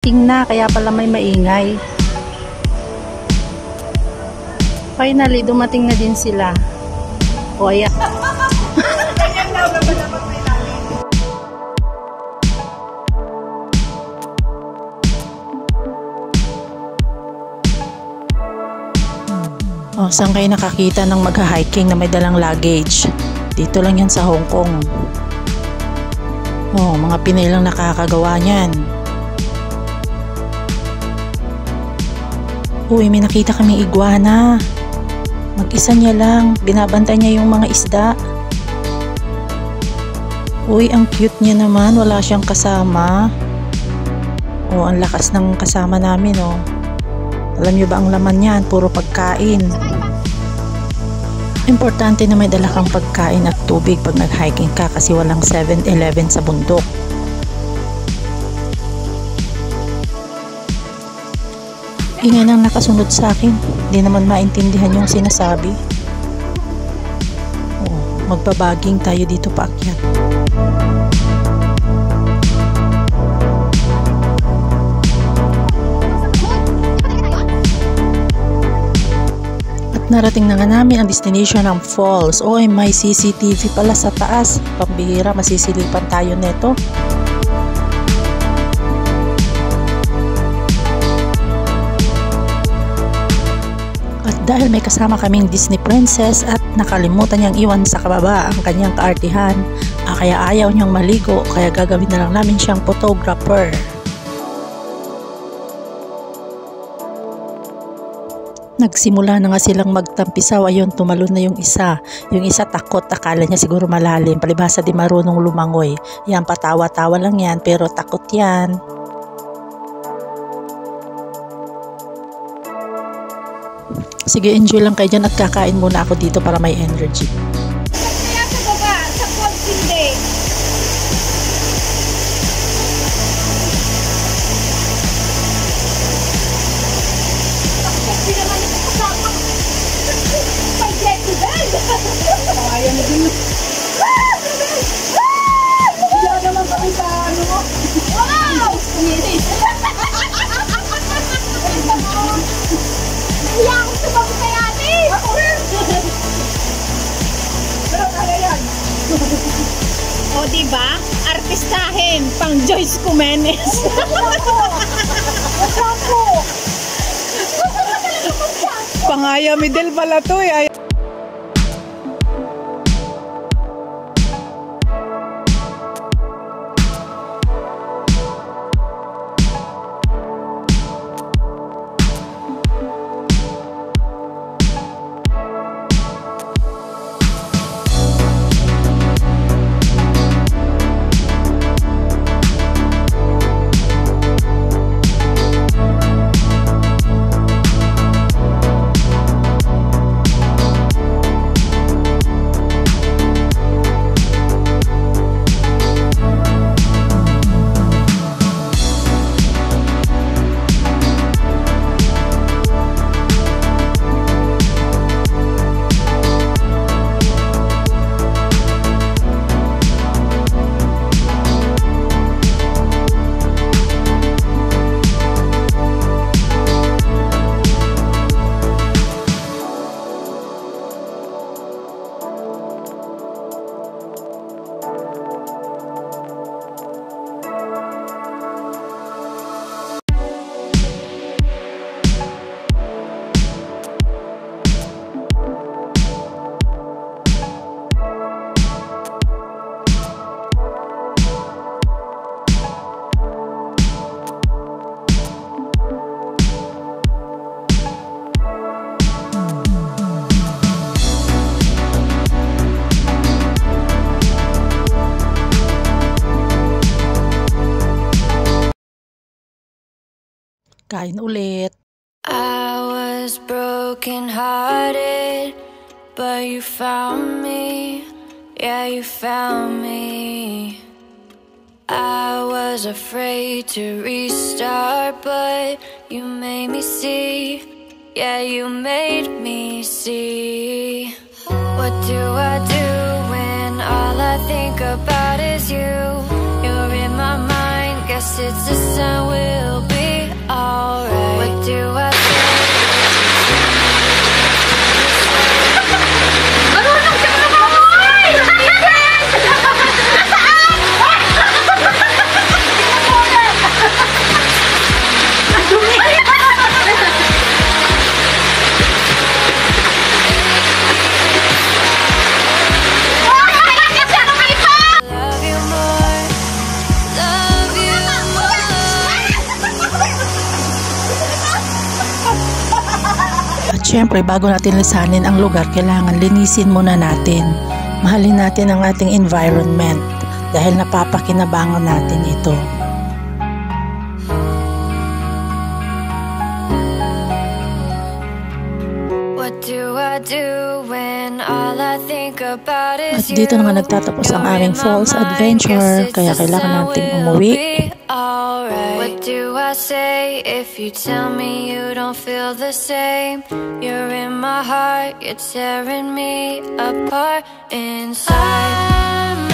Na kaya pala may maingay. Finally, dumating na din sila. O ayan. O, saan kayo nakakita ng mag-hiking na may dalang luggage? Dito lang yan sa Hong Kong. O, mga Pinay lang nakakagawa niyan. Uy, may nakita kaming iguana. Mag-isa niya lang. Binabantay niya yung mga isda. Uy, ang cute niya naman. Wala siyang kasama. Oh, ang lakas ng kasama namin, oh. Alam niyo ba ang laman niyan? Puro pagkain. Importante na may dala kang pagkain at tubig pag nag-hiking ka kasi walang 7-Eleven sa bundok. Ingay nang nakasunod sa akin. Hindi naman maintindihan yung sinasabi. Oh, magbabaging tayo dito paakyat. At narating na nga namin ang destination ng falls. Oh, may CCTV pala sa taas. Pambihira, masisilipan tayo neto. Dahil may kasama kaming Disney princess at nakalimutan niyang iwan sa kababa ang kanyang kaartihan, kaya ayaw niyang maligo, kaya gagawin na lang namin siyang photographer. Nagsimula na nga silang magtampisaw. Ayun, tumalon na yung isa. Yung isa takot, akala niya siguro malalim, palibhasa di marunong lumangoy. Yan, patawa-tawa lang yan, pero takot yan. Sige, enjoy lang kayo dyan at kakain muna ako dito para may energy. Kaya sa baba, sa falls hindi. Hindi naman ito kasama. Pag-flexible. Ayaw na din. Wala naman kami sa ano mo. Wow! Kumilis. Iya ako sa bago kay ate! Ako rin! Pero kaya yan! O diba? Artistahin! Pang Joyce Kumenes! Pangaya Midel pala to eh! Kain ulit. I was broken hearted, but you found me. Yeah, you found me. I was afraid to restart, but you made me see. Yeah, you made me see. What do I do when all I think about is you? You're in my mind, guess it's a sign we'll be Siyempre, bago natin lisanin ang lugar, kailangan linisin muna natin. Mahalin natin ang ating environment dahil napapakinabangan natin ito. At dito na nga nagtatapos ang aming falls adventure, kaya kailangan nating umuwi. What do I say if you tell me you don't feel the same? You're in my heart, you're tearing me apart inside.